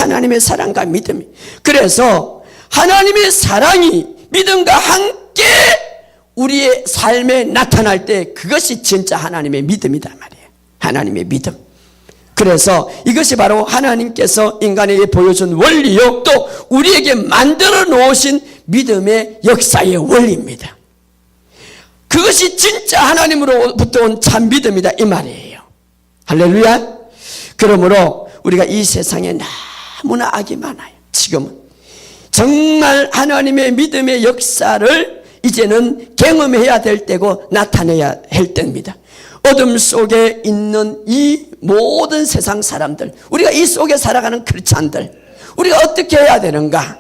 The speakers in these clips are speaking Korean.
하나님의 사랑과 믿음이. 그래서 하나님의 사랑이 믿음과 함께 우리의 삶에 나타날 때 그것이 진짜 하나님의 믿음이다 말이에요. 하나님의 믿음. 그래서 이것이 바로 하나님께서 인간에게 보여준 원리요, 또 우리에게 만들어 놓으신 믿음의 역사의 원리입니다. 그것이 진짜 하나님으로부터 온 참 믿음이다 이 말이에요. 할렐루야. 그러므로 우리가 이 세상에 너무나 악이 많아요. 지금은 정말 하나님의 믿음의 역사를 이제는 경험해야 될 때고 나타내야 할 때입니다. 어둠 속에 있는 이 모든 세상 사람들, 우리가 이 속에 살아가는 크리스찬들, 우리가 어떻게 해야 되는가?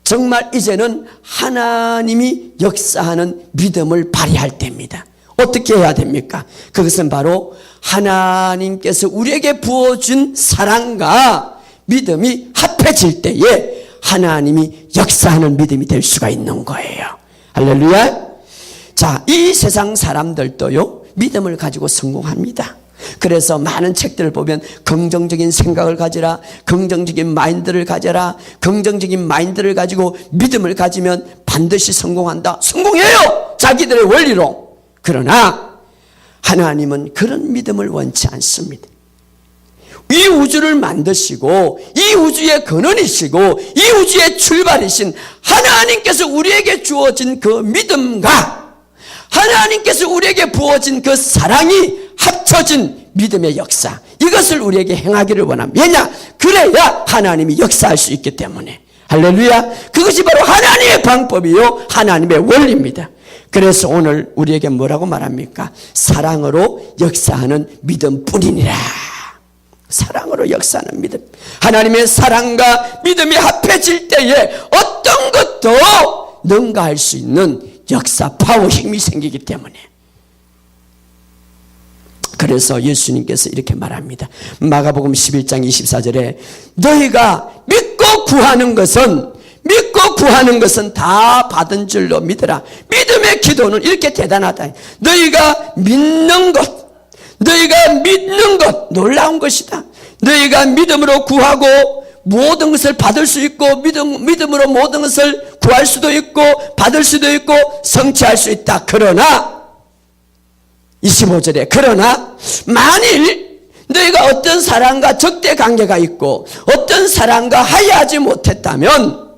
정말 이제는 하나님이 역사하는 믿음을 발휘할 때입니다. 어떻게 해야 됩니까? 그것은 바로 하나님께서 우리에게 부어준 사랑과 믿음이 합해질 때에 하나님이 역사하는 믿음이 될 수가 있는 거예요. 할렐루야. 자, 이 세상 사람들도요, 믿음을 가지고 성공합니다. 그래서 많은 책들을 보면 긍정적인 생각을 가지라, 긍정적인 마인드를 가져라, 긍정적인 마인드를 가지고 믿음을 가지면 반드시 성공한다. 성공해요! 자기들의 원리로. 그러나 하나님은 그런 믿음을 원치 않습니다. 이 우주를 만드시고 이 우주의 근원이시고 이 우주의 출발이신 하나님께서 우리에게 주어진 그 믿음과 하나님께서 우리에게 부어진 그 사랑이 합쳐진 믿음의 역사, 이것을 우리에게 행하기를 원합니다. 왜냐? 그래야 하나님이 역사할 수 있기 때문에. 할렐루야. 그것이 바로 하나님의 방법이요 하나님의 원리입니다. 그래서 오늘 우리에게 뭐라고 말합니까? 사랑으로 역사하는 믿음뿐이니라. 사랑으로 역사하는 믿음. 하나님의 사랑과 믿음이 합해질 때에 어떤 것도 능가할 수 있는 역사, 파워, 힘이 생기기 때문에. 그래서 예수님께서 이렇게 말합니다. 마가복음 11장 24절에 너희가 믿고 구하는 것은 다 받은 줄로 믿으라. 믿음의 기도는 이렇게 대단하다. 너희가 믿는 것 놀라운 것이다. 너희가 믿음으로 구하고 모든 것을 받을 수 있고 믿음으로 모든 것을 구할 수도 있고 받을 수도 있고 성취할 수 있다. 그러나 25절에 그러나 만일 너희가 어떤 사람과 적대 관계가 있고 어떤 사람과 화해하지 못했다면,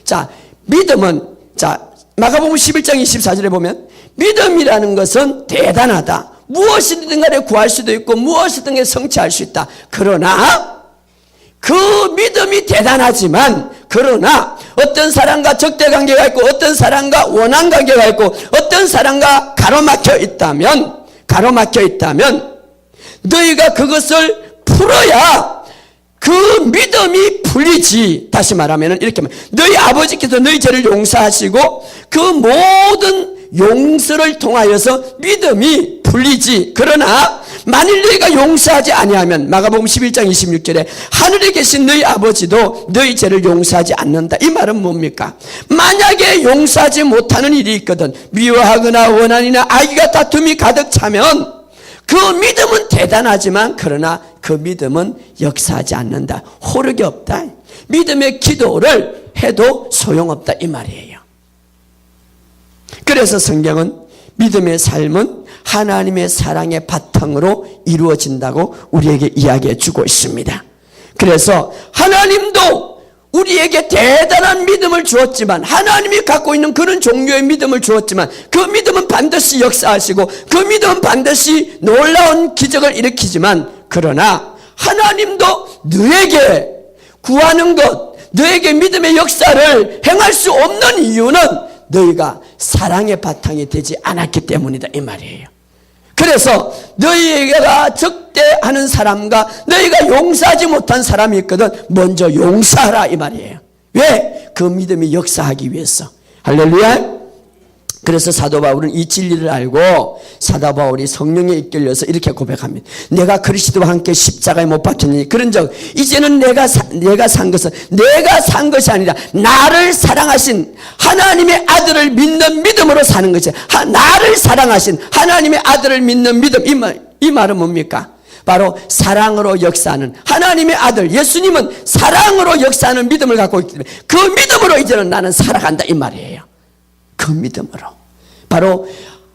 자, 믿음은, 자, 마가복음 11장 24절에 보면 믿음이라는 것은 대단하다. 무엇이든 간에 구할 수도 있고 무엇이든 간에 성취할 수 있다. 그러나 그 믿음이 대단하지만, 그러나 어떤 사람과 적대 관계가 있고 어떤 사람과 원한 관계가 있고 어떤 사람과 가로막혀 있다면 너희가 그것을 풀어야 그 믿음이 풀리지. 다시 말하면 이렇게 너희 아버지께서 너희 죄를 용서하시고 그 모든 용서를 통하여서 믿음이 풀리지. 그러나 만일 너희가 용서하지 아니하면 마가복음 11장 26절에 하늘에 계신 너희 아버지도 너희 죄를 용서하지 않는다. 이 말은 뭡니까? 만약에 용서하지 못하는 일이 있거든, 미워하거나 원한이나 악의가 다툼이 가득 차면 그 믿음은 대단하지만 그러나 그 믿음은 역사하지 않는다. 호력이 없다. 믿음의 기도를 해도 소용없다 이 말이에요. 그래서 성경은 믿음의 삶은 하나님의 사랑의 바탕으로 이루어진다고 우리에게 이야기해 주고 있습니다. 그래서 하나님도 우리에게 대단한 믿음을 주었지만, 하나님이 갖고 있는 그런 종류의 믿음을 주었지만 그 믿음은 반드시 역사하시고 그 믿음은 반드시 놀라운 기적을 일으키지만, 그러나 하나님도 너에게 구하는 것, 너에게 믿음의 역사를 행할 수 없는 이유는 너희가 사랑의 바탕이 되지 않았기 때문이다 이 말이에요. 그래서 너희가 적대하는 사람과 너희가 용서하지 못한 사람이 있거든 먼저 용서하라 이 말이에요. 왜? 그 믿음이 역사하기 위해서. 할렐루야. 그래서 사도 바울은 이 진리를 알고 사도 바울이 성령에 이끌려서 이렇게 고백합니다. 내가 그리스도와 함께 십자가에 못 박혔느니 그런즉 이제는 내가 산 것은 내가 산 것이 아니라 나를 사랑하신 하나님의 아들을 믿는 믿음으로 사는 것이야. 나를 사랑하신 하나님의 아들을 믿는 믿음. 이 말은 뭡니까? 바로 사랑으로 역사하는 하나님의 아들 예수님은 사랑으로 역사하는 믿음을 갖고 있기 때문에 그 믿음으로 이제는 나는 살아간다 이 말이에요. 그 믿음으로 바로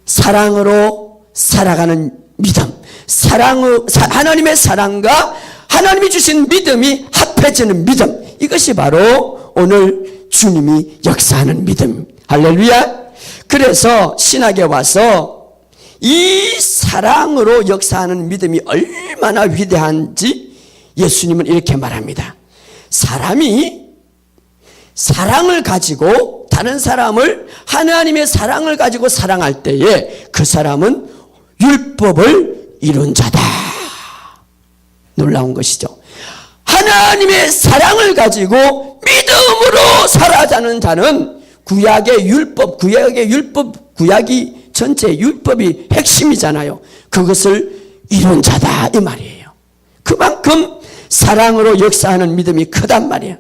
사랑으로 살아가는 믿음, 하나님의 사랑과 하나님이 주신 믿음이 합해지는 믿음, 이것이 바로 오늘 주님이 역사하는 믿음. 할렐루야. 그래서 신학에 와서 이 사랑으로 역사하는 믿음이 얼마나 위대한지 예수님은 이렇게 말합니다. 사람이 사랑을 가지고 다른 사람을 하나님의 사랑을 가지고 사랑할 때에 그 사람은 율법을 이룬 자다. 놀라운 것이죠. 하나님의 사랑을 가지고 믿음으로 살아가는 자는 구약이 전체 율법이 핵심이잖아요. 그것을 이룬 자다 이 말이에요. 그만큼 사랑으로 역사하는 믿음이 크단 말이에요.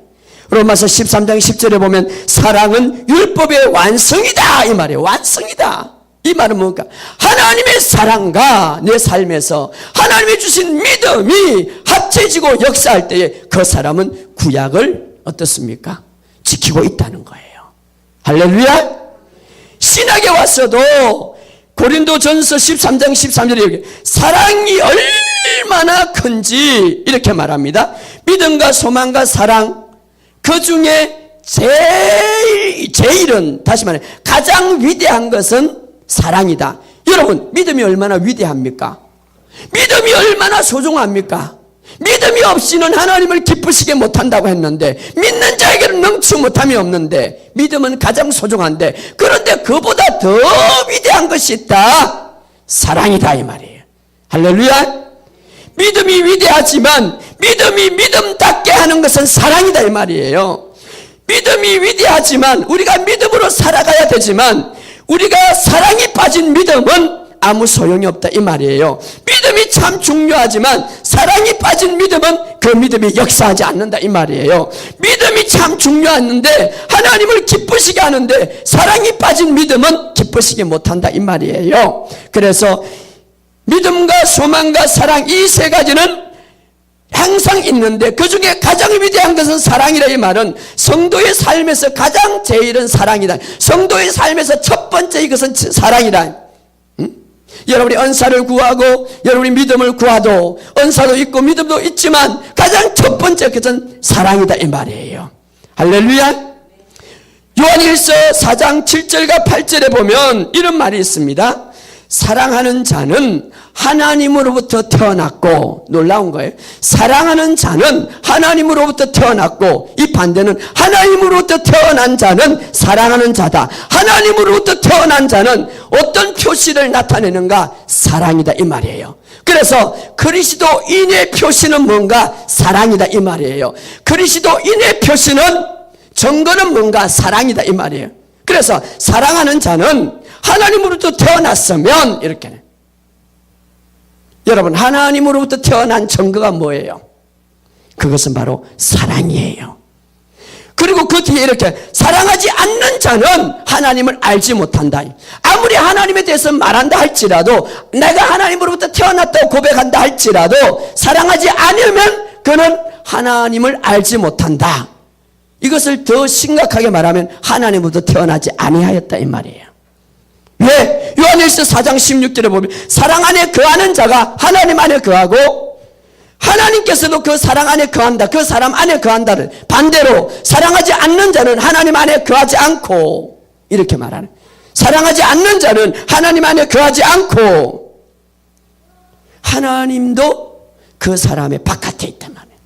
로마서 13장 10절에 보면 사랑은 율법의 완성이다 이 말이에요. 완성이다. 이 말은 뭔가 하나님의 사랑과 내 삶에서 하나님이 주신 믿음이 합쳐지고 역사할 때에 그 사람은 구약을 어떻습니까? 지키고 있다는 거예요. 할렐루야. 신학에 왔어도 고린도전서 13장 13절에 여기 사랑이 얼마나 큰지 이렇게 말합니다. 믿음과 소망과 사랑 그 중에 제일은 다시 말해 가장 위대한 것은 사랑이다. 여러분 믿음이 얼마나 위대합니까? 믿음이 얼마나 소중합니까? 믿음이 없이는 하나님을 기쁘시게 못한다고 했는데 믿는 자에게는 능치 못함이 없는데 믿음은 가장 소중한데 그런데 그보다 더 위대한 것이 있다. 사랑이다 이 말이에요. 할렐루야. 믿음이 위대하지만 믿음이 믿음답게 하는 것은 사랑이다 이 말이에요. 믿음이 위대하지만 우리가 믿음으로 살아가야 되지만 우리가 사랑이 빠진 믿음은 아무 소용이 없다 이 말이에요. 믿음이 참 중요하지만 사랑이 빠진 믿음은 그 믿음이 역사하지 않는다 이 말이에요. 믿음이 참 중요한데 하나님을 기쁘시게 하는데 사랑이 빠진 믿음은 기쁘시게 못한다 이 말이에요. 그래서 믿음과 소망과 사랑 이 세 가지는 항상 있는데 그 중에 가장 위대한 것은 사랑이라 이 말은 성도의 삶에서 가장 제일은 사랑이다. 성도의 삶에서 첫 번째 이것은 사랑이다. 여러분이 은사를 구하고 여러분이 믿음을 구하도 은사도 있고 믿음도 있지만 가장 첫 번째 것은 사랑이다 이 말이에요. 할렐루야. 요한일서 4장 7절과 8절에 보면 이런 말이 있습니다. 사랑하는 자는 하나님으로부터 태어났고, 놀라운 거예요. 사랑하는 자는 하나님으로부터 태어났고, 이 반대는 하나님으로부터 태어난 자는 사랑하는 자다. 하나님으로부터 태어난 자는 어떤 표시를 나타내는가? 사랑이다 이 말이에요. 그래서 그리스도인의 표시는 뭔가? 사랑이다 이 말이에요. 그리스도인의 표시는 증거는 뭔가? 사랑이다 이 말이에요. 그래서 사랑하는 자는 하나님으로부터 태어났으면 이렇게 여러분 하나님으로부터 태어난 증거가 뭐예요? 그것은 바로 사랑이에요. 그리고 그 뒤에 이렇게 사랑하지 않는 자는 하나님을 알지 못한다. 아무리 하나님에 대해서 말한다 할지라도 내가 하나님으로부터 태어났다고 고백한다 할지라도 사랑하지 않으면 그는 하나님을 알지 못한다. 이것을 더 심각하게 말하면 하나님으로부터 태어나지 아니하였다 이 말이에요. 왜? 요한일서 4장 16절에 보면 사랑 안에 거하는 자가 하나님 안에 거하고 하나님께서도 그 사랑 안에 거한다. 그 사람 안에 거한다를 반대로 사랑하지 않는 자는 하나님 안에 거하지 않고 이렇게 말하는 사랑하지 않는 자는 하나님 안에 거하지 않고 하나님도 그 사람의 바깥에 있단 말이에요.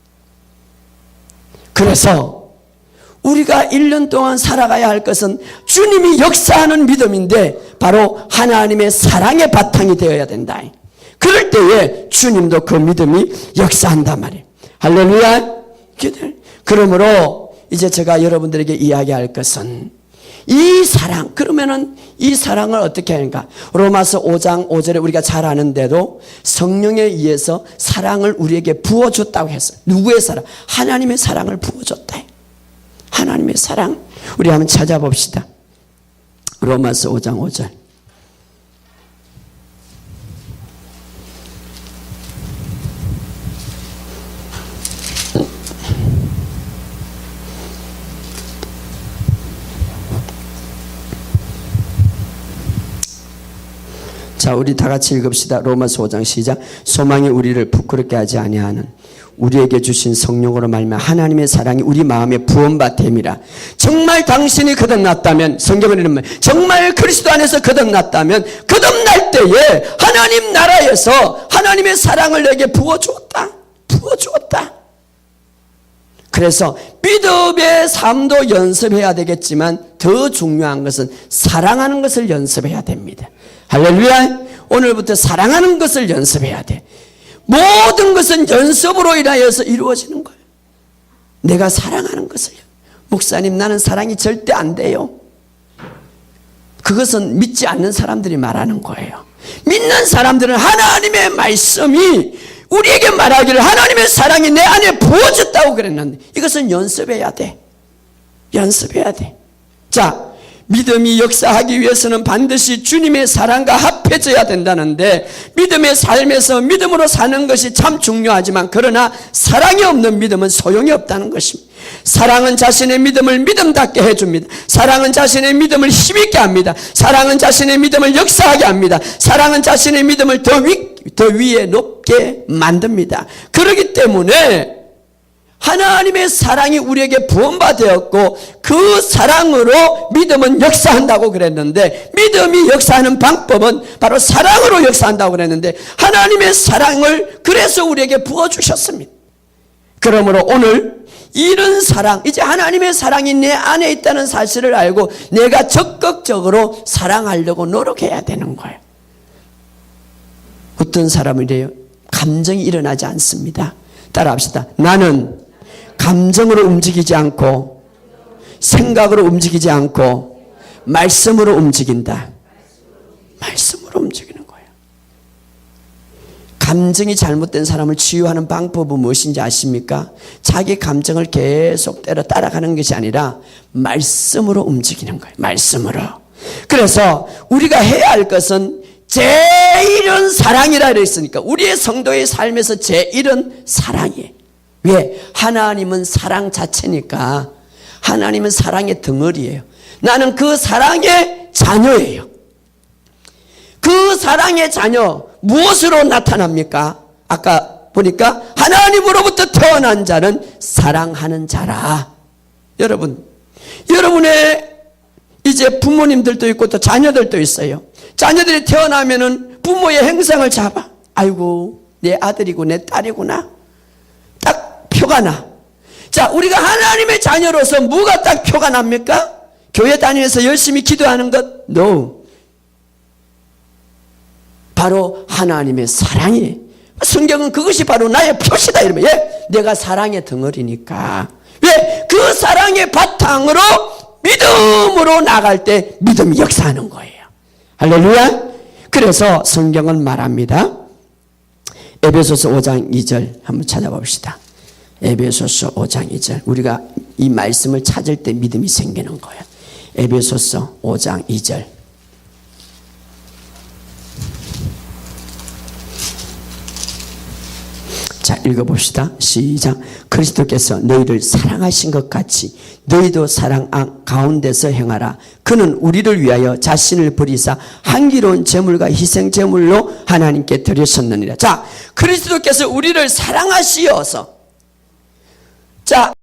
그래서 우리가 1년 동안 살아가야 할 것은 주님이 역사하는 믿음인데 바로 하나님의 사랑의 바탕이 되어야 된다. 그럴 때에 주님도 그 믿음이 역사한단 말이에요. 할렐루야. 그러므로 이제 제가 여러분들에게 이야기할 것은 이 사랑, 그러면은 이 사랑을 어떻게 하는가? 로마서 5장 5절에 우리가 잘 아는데도 성령에 의해서 사랑을 우리에게 부어줬다고 했어요. 누구의 사랑? 하나님의 사랑을 부어줬다. 하나님의 사랑. 우리 한번 찾아봅시다. 로마서 5장 5절. 자, 우리 다 같이 읽읍시다. 로마서 5장 시작. 소망이 우리를 부끄럽게 하지 아니하는 우리에게 주신 성령으로 말미암아 하나님의 사랑이 우리 마음에 부음바 됨이라. 정말 당신이 거듭났다면, 성경은 이런 말, 정말 그리스도 안에서 거듭났다면 거듭날 때에 하나님 나라에서 하나님의 사랑을 내게 부어주었다. 그래서 믿음의 삶도 연습해야 되겠지만 더 중요한 것은 사랑하는 것을 연습해야 됩니다. 할렐루야. 오늘부터 사랑하는 것을 연습해야 돼. 모든 것은 연습으로 인하여서 이루어지는 거예요. 내가 사랑하는 것을요. 목사님, 나는 사랑이 절대 안 돼요. 그것은 믿지 않는 사람들이 말하는 거예요. 믿는 사람들은 하나님의 말씀이 우리에게 말하기를 하나님의 사랑이 내 안에 부어졌다고 그랬는데, 이것은 연습해야 돼. 자, 믿음이 역사하기 위해서는 반드시 주님의 사랑과 합해져야 된다는데, 믿음의 삶에서 믿음으로 사는 것이 참 중요하지만, 그러나 사랑이 없는 믿음은 소용이 없다는 것입니다. 사랑은 자신의 믿음을 믿음답게 해줍니다. 사랑은 자신의 믿음을 힘있게 합니다. 사랑은 자신의 믿음을 역사하게 합니다. 사랑은 자신의 믿음을 더 위에 높게 만듭니다. 그렇기 때문에 하나님의 사랑이 우리에게 부음받았고 그 사랑으로 믿음은 역사한다고 그랬는데, 믿음이 역사하는 방법은 바로 사랑으로 역사한다고 그랬는데, 하나님의 사랑을 그래서 우리에게 부어주셨습니다. 그러므로 오늘 이런 사랑, 이제 하나님의 사랑이 내 안에 있다는 사실을 알고 내가 적극적으로 사랑하려고 노력해야 되는 거예요. 어떤 사람은 이래요. 감정이 일어나지 않습니다. 따라합시다. 나는 감정으로 움직이지 않고 생각으로 움직이지 않고 말씀으로 움직인다. 말씀으로 움직이는 거예요. 감정이 잘못된 사람을 치유하는 방법은 무엇인지 아십니까? 자기 감정을 계속 따라가는 것이 아니라 말씀으로 움직이는 거예요. 말씀으로. 그래서 우리가 해야 할 것은 제1은 사랑이라 그랬으니까 우리의 성도의 삶에서 제1은 사랑이에요. 왜? 하나님은 사랑 자체니까. 하나님은 사랑의 덩어리예요. 나는 그 사랑의 자녀예요. 그 사랑의 자녀 무엇으로 나타납니까? 아까 보니까 하나님으로부터 태어난 자는 사랑하는 자라. 여러분의 이제 부모님들도 있고 또 자녀들도 있어요. 자녀들이 태어나면은 부모의 행상을 잡아. 아이고, 내 아들이고 내 딸이구나. 딱 표가 나. 자, 우리가 하나님의 자녀로서 뭐가 딱 표가 납니까? 교회 다니면서 열심히 기도하는 것? No. 바로 하나님의 사랑이. 성경은 그것이 바로 나의 표시다 이러면, 내가 사랑의 덩어리니까. 왜? 그 사랑의 바탕으로 믿음으로 나갈 때 믿음이 역사하는 거예요. 할렐루야. 그래서 성경은 말합니다. 에베소서 5장 2절 한번 찾아봅시다. 에베소서 5장 2절. 우리가 이 말씀을 찾을 때 믿음이 생기는 거예요. 에베소서 5장 2절. 자, 읽어봅시다. 시작. 그리스도께서 너희를 사랑하신 것 같이 너희도 사랑 가운데서 행하라. 그는 우리를 위하여 자신을 버리사 한기로운 제물과 희생 제물로 하나님께 드렸었느니라. 자, 그리스도께서 우리를 사랑하시어서, 자,